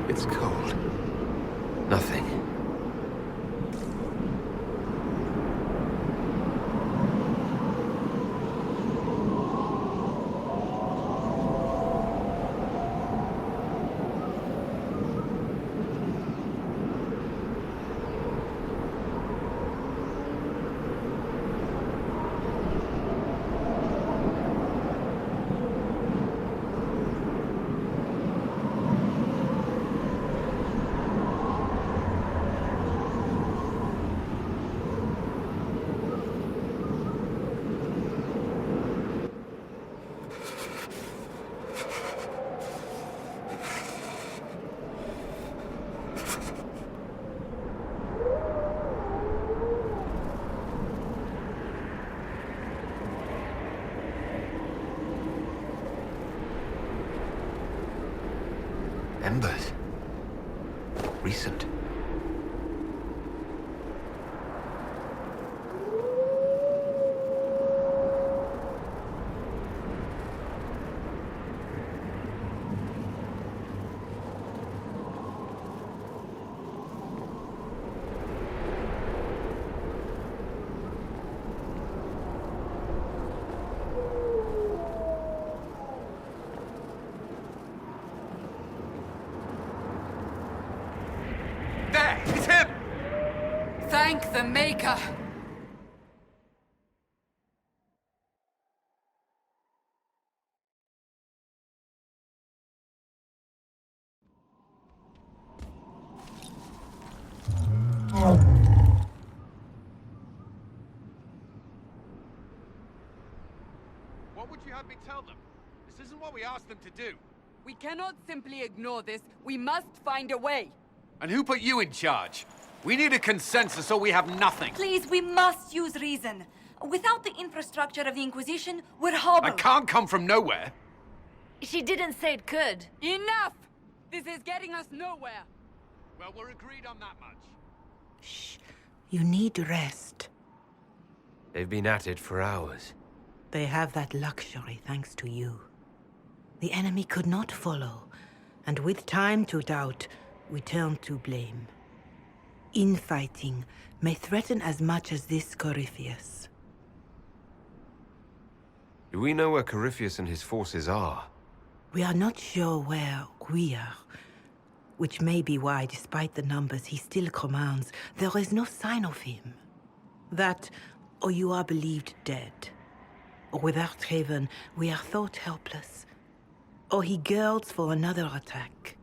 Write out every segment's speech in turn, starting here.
It's cold. Nothing. Embers. Recent. There! It's him! Thank the Maker! What would you have me tell them? This isn't what we asked them to do. We cannot simply ignore this. We must find a way. And who put you in charge? We need a consensus or we have nothing. Please, we must use reason. Without the infrastructure of the Inquisition, we're hobbled. I can't come from nowhere. She didn't say it could. Enough! This is getting us nowhere. Well, we're agreed on that much. Shh. You need rest. They've been at it for hours. They have that luxury thanks to you. The enemy could not follow, and with time to doubt, we turn to blame. Infighting may threaten as much as this Corypheus. Do we know where Corypheus and his forces are? We are not sure where we are, which may be why, despite the numbers he still commands, there is no sign of him. That, or you are believed dead. Or without Haven, we are thought helpless. Or he girds for another attack.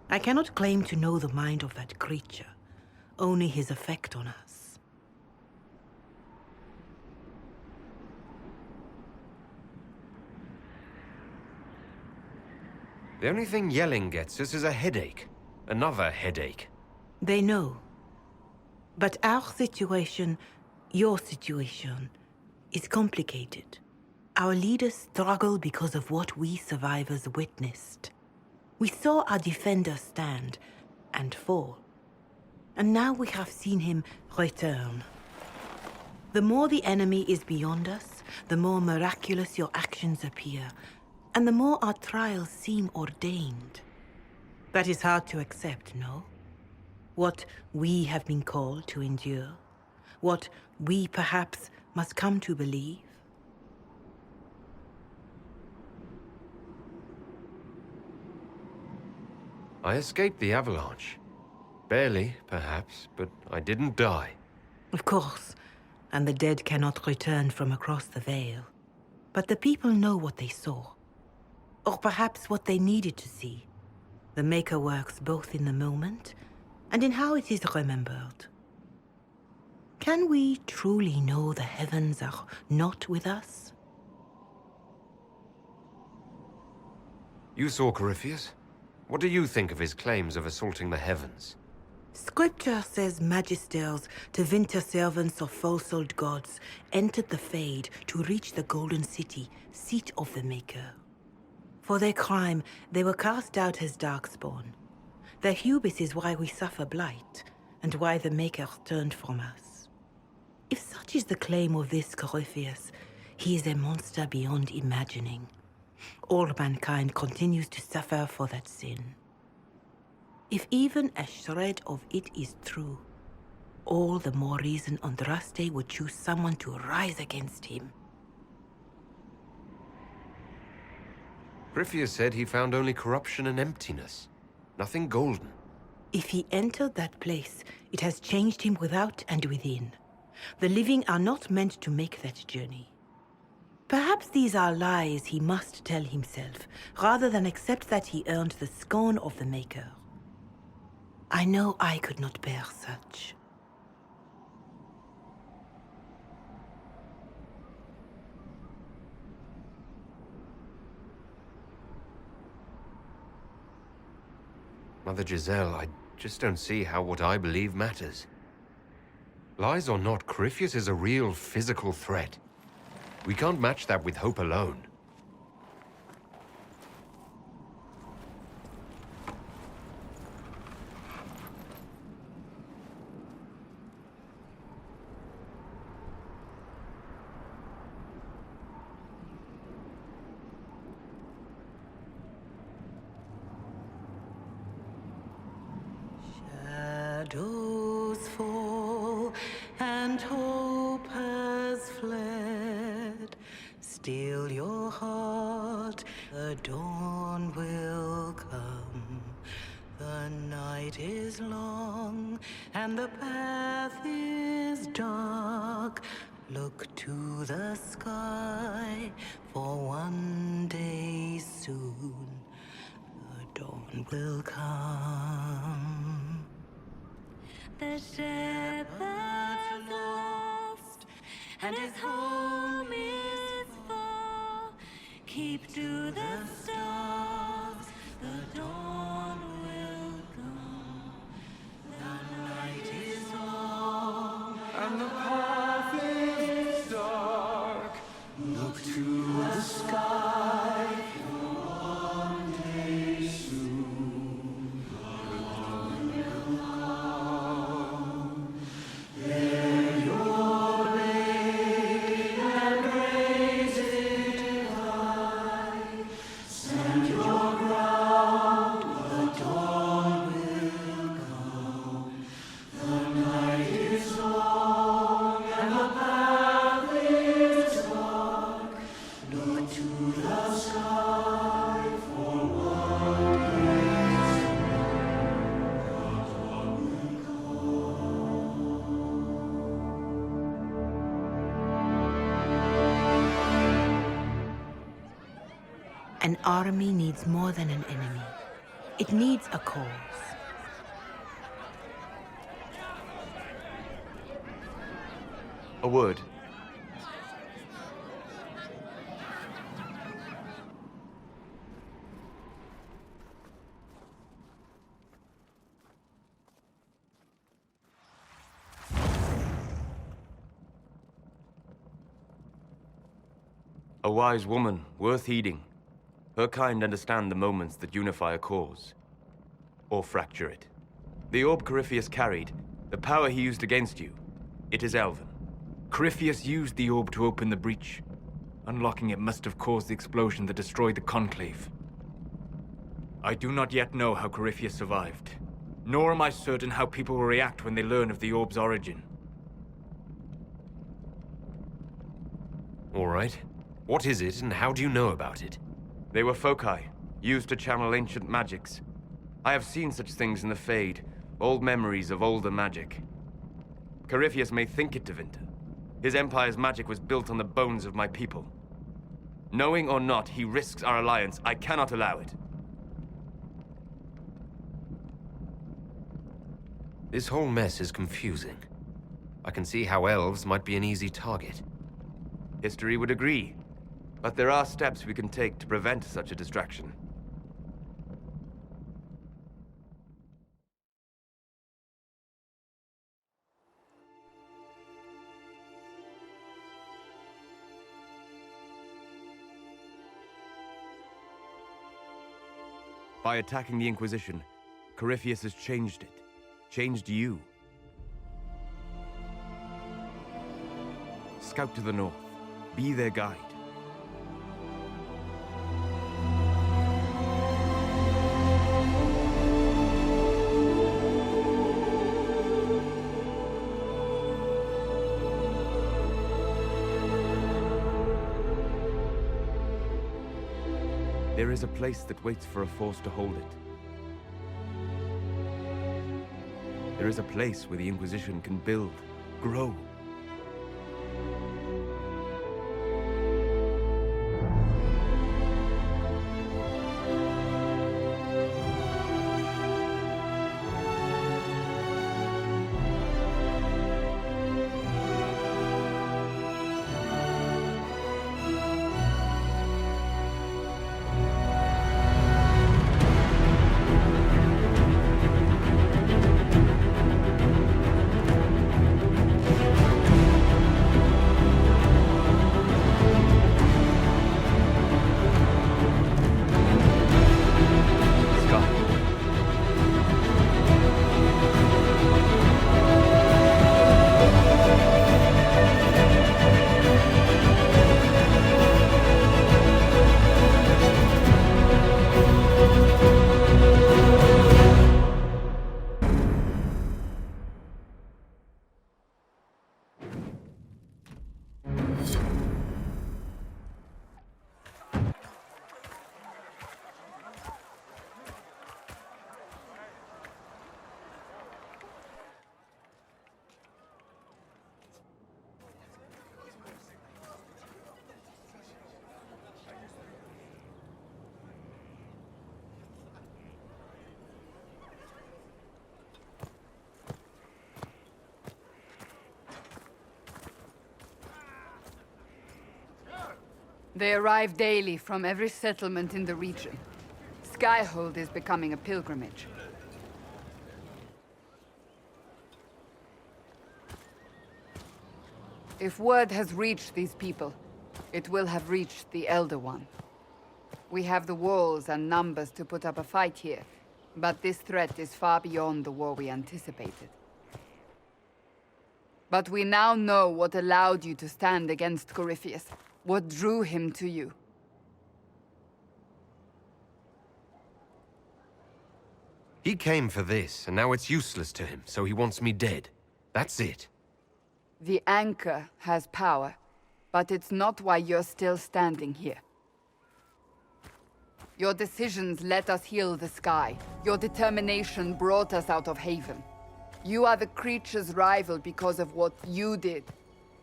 I cannot claim to know the mind of that creature, only his effect on us. The only thing yelling gets us is a headache. Another headache. They know. But our situation, your situation, is complicated. Our leaders struggle because of what we survivors witnessed. We saw our defender stand and fall. And now we have seen him return. The more the enemy is beyond us, the more miraculous your actions appear, and the more our trials seem ordained. That is hard to accept, no? What we have been called to endure, what we perhaps must come to believe. I escaped the avalanche. Barely, perhaps, but I didn't die. Of course, and the dead cannot return from across the veil. But the people know what they saw. Or perhaps what they needed to see. The Maker works both in the moment and in how it is remembered. Can we truly know the heavens are not with us? You saw Corypheus? What do you think of his claims of assaulting the heavens? Scripture says magisters, divinter servants of false-souled gods, entered the Fade to reach the Golden City, seat of the Maker. For their crime, they were cast out as Darkspawn. Their hubris is why we suffer blight, and why the Maker turned from us. If such is the claim of this Corypheus, he is a monster beyond imagining. All mankind continues to suffer for that sin. If even a shred of it is true, all the more reason Andraste would choose someone to rise against him. Gryphius said he found only corruption and emptiness. Nothing golden. If he entered that place, it has changed him without and within. The living are not meant to make that journey. Perhaps these are lies he must tell himself, rather than accept that he earned the scorn of the Maker. I know I could not bear such. Mother Giselle, I just don't see how what I believe matters. Lies or not, Corypheus is a real physical threat. We can't match that with hope alone. Shadows fall and hope has fled. Still your heart, the dawn will come. The night is long and the path is dark. Look to the sky, for one day soon the dawn will come. The shepherd's lost, and his home is far. Keep to the stars, the dawn will come. The night is long, And the path is dark. Look to the sky. One day soon, the dawn will come. Bear your blade and raise it high. Stand your ground, the dawn will come. The night is long and the path is dark. Look to the sky for one day soon the dawn will An army needs more than an enemy. It needs a cause. A word. A wise woman, worth heeding. Her kind understand the moments that unify a cause. Or fracture it. The orb Corypheus carried, the power he used against you, it is elven. Corypheus used the orb to open the breach. Unlocking it must have caused the explosion that destroyed the Conclave. I do not yet know how Corypheus survived, nor am I certain how people will react when they learn of the orb's origin. All right. What is it, and how do you know about it? They were foci, used to channel ancient magics. I have seen such things in the Fade, old memories of older magic. Corypheus may think it Tevinter. His empire's magic was built on the bones of my people. Knowing or not, he risks our alliance. I cannot allow it. This whole mess is confusing. I can see how elves might be an easy target. History would agree. But there are steps we can take to prevent such a distraction. By attacking the Inquisition, Corypheus has changed it. Changed you. Scout to the north. Be their guide. There is a place that waits for a force to hold it. There is a place where the Inquisition can build, grow. They arrive daily from every settlement in the region. Skyhold is becoming a pilgrimage. If word has reached these people, it will have reached the Elder One. We have the walls and numbers to put up a fight here, but this threat is far beyond the war we anticipated. But we now know what allowed you to stand against Corypheus. What drew him to you? He came for this, and now it's useless to him, so he wants me dead. That's it. The Anchor has power, but it's not why you're still standing here. Your decisions let us heal the sky. Your determination brought us out of Haven. You are the creature's rival because of what you did,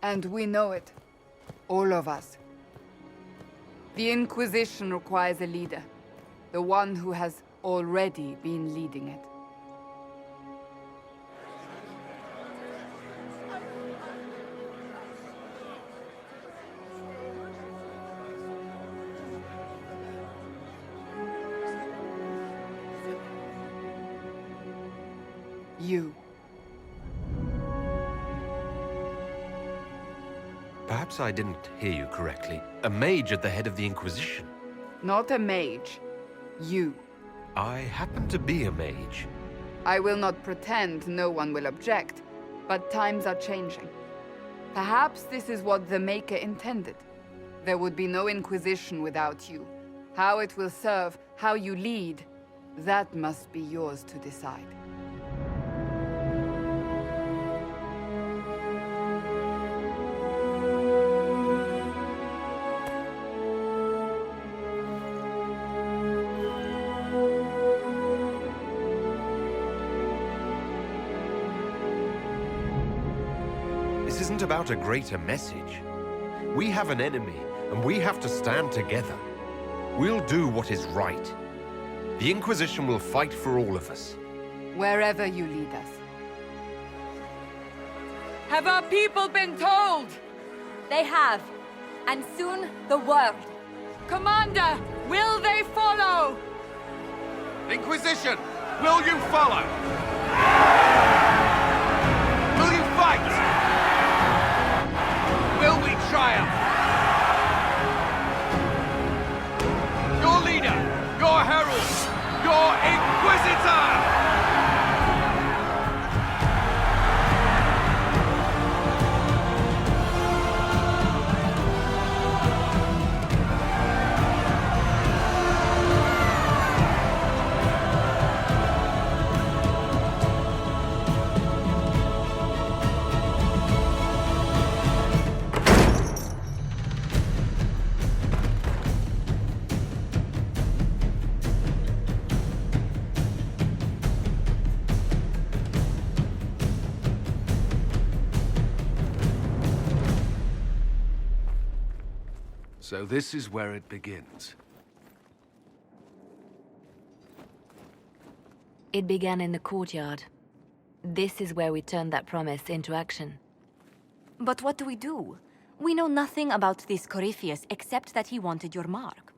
and we know it. All of us. The Inquisition requires a leader. The one who has already been leading it. You. Perhaps I didn't hear you correctly. A mage at the head of the Inquisition. Not a mage. You. I happen to be a mage. I will not pretend no one will object, but times are changing. Perhaps this is what the Maker intended. There would be no Inquisition without you. How it will serve, how you lead, that must be yours to decide. This isn't about a greater message. We have an enemy, and we have to stand together. We'll do what is right. The Inquisition will fight for all of us. Wherever you lead us. Have our people been told? They have. And soon, the world. Commander, will they follow? Inquisition, will you follow? Will you fight? Will we triumph? Your leader, your herald, your Inquisitor! So this is where it begins. It began in the courtyard. This is where we turned that promise into action. But what do we do? We know nothing about this Corypheus except that he wanted your mark.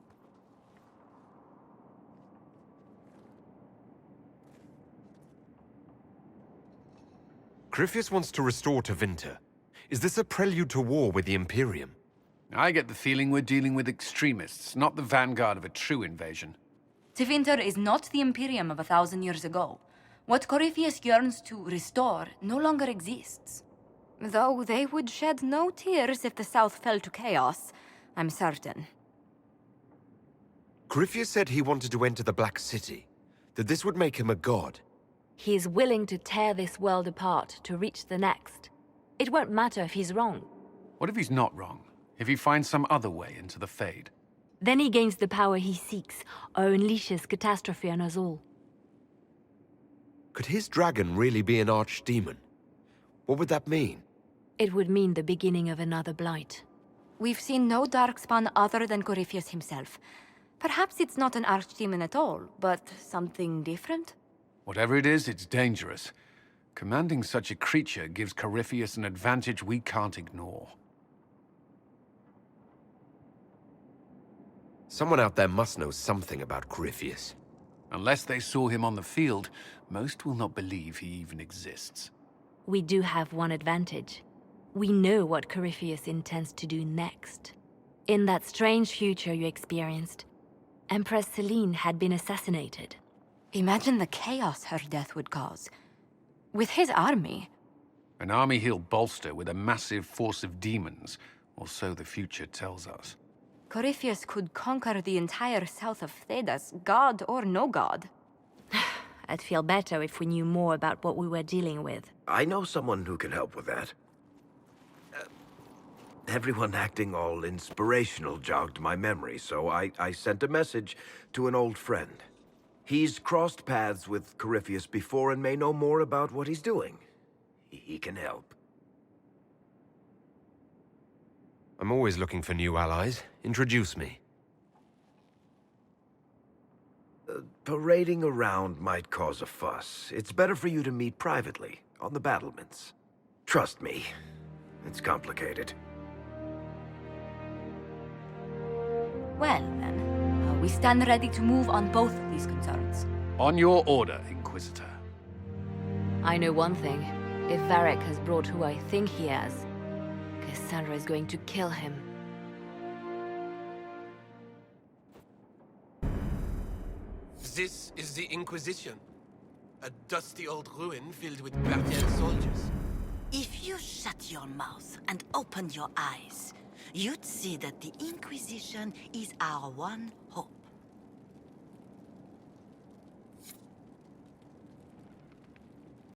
Corypheus wants to restore Tevinter. Is this a prelude to war with the Imperium? I get the feeling we're dealing with extremists, not the vanguard of a true invasion. Tevinter is not the Imperium of 1,000 years ago. What Corypheus yearns to restore no longer exists. Though they would shed no tears if the South fell to chaos, I'm certain. Corypheus said he wanted to enter the Black City, that this would make him a god. He is willing to tear this world apart to reach the next. It won't matter if he's wrong. What if he's not wrong? If he finds some other way into the Fade? Then he gains the power he seeks, or unleashes catastrophe on us all. Could his dragon really be an archdemon? What would that mean? It would mean the beginning of another blight. We've seen no darkspawn other than Corypheus himself. Perhaps it's not an archdemon at all, but something different? Whatever it is, it's dangerous. Commanding such a creature gives Corypheus an advantage we can't ignore. Someone out there must know something about Corypheus. Unless they saw him on the field, most will not believe he even exists. We do have one advantage. We know what Corypheus intends to do next. In that strange future you experienced, Empress Selene had been assassinated. Imagine the chaos her death would cause. With his army. An army he'll bolster with a massive force of demons, or so the future tells us. Corypheus could conquer the entire south of Thedas, god or no god. I'd feel better if we knew more about what we were dealing with. I know someone who can help with that. Everyone acting all inspirational jogged my memory, so I sent a message to an old friend. He's crossed paths with Corypheus before and may know more about what he's doing. He can help. I'm always looking for new allies. Introduce me. Parading around might cause a fuss. It's better for you to meet privately, on the battlements. Trust me, it's complicated. Well, then, we stand ready to move on both of these concerns. On your order, Inquisitor. I know one thing. If Varric has brought who I think he has, Cassandra is going to kill him. This is the Inquisition. A dusty old ruin filled with Parthian soldiers. If you shut your mouth and open your eyes, you'd see that the Inquisition is our one hope.